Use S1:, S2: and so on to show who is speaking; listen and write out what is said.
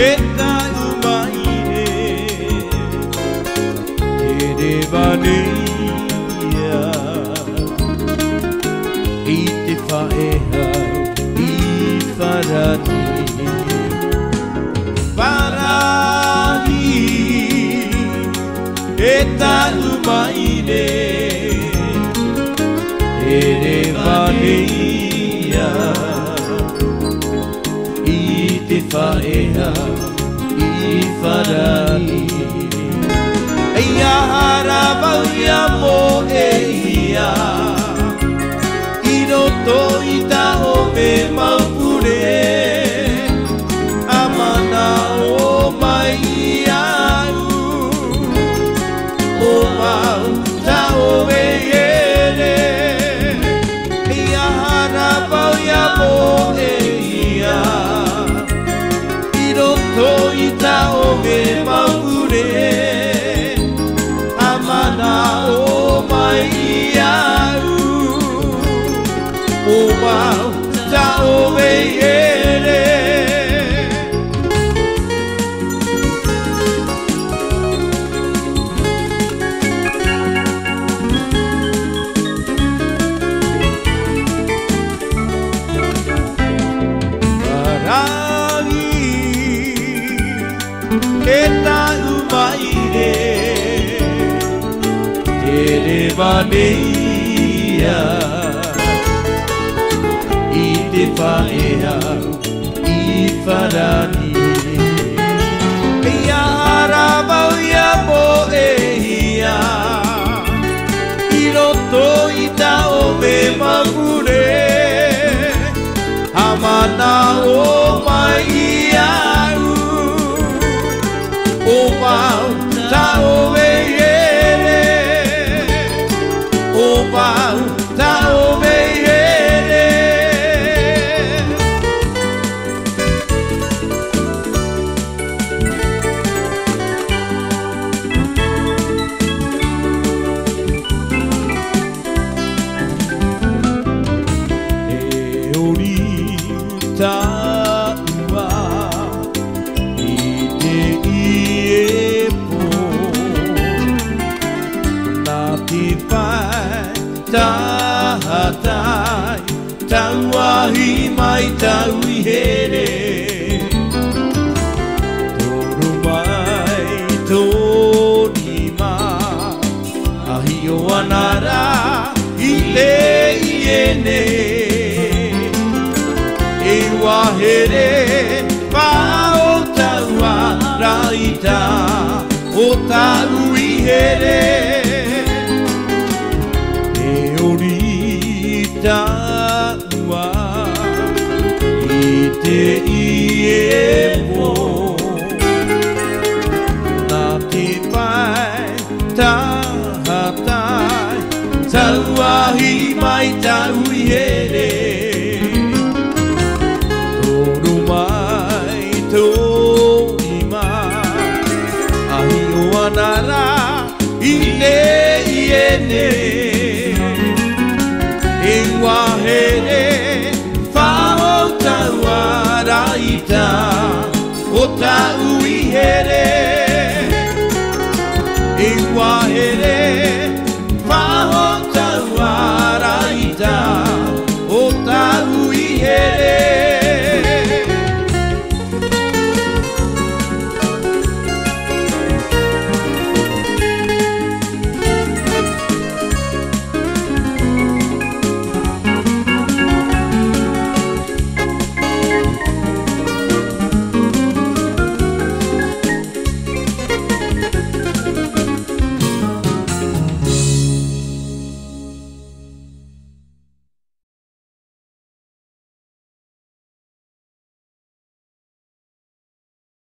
S1: e tai mai ne Tere vaneia I te whaehau I wharani Parani e tai mai ne Tere vaneia I te whaehau I wharani Eia harawau ia mo e ia I roto I taho me maupure Amana o mai iau O mau taho e ere Eia harawau ia mo e ia I roto I taho me maupure Amana o mai iau O mau tau e ere Parani e tau mai ne Tere vaneia I te whaehau I wharani Eia harawau ia mo e ia I roto I tao me magure Amana o mai iau O mau tao e O mau tau me ere E ori taua I te iepo Na te pai Tahatai, tauahi mai tau I here Toro mai tōni mā Ahi o anara I le I ene E wahere Pao taua raita O tau I here Taua I te iepo Na te pai tahatai Tauahi mai tau I here Toro mai tōni mā Ahi o anara I le I ene E wahere whao taua raita O tau I here E wahere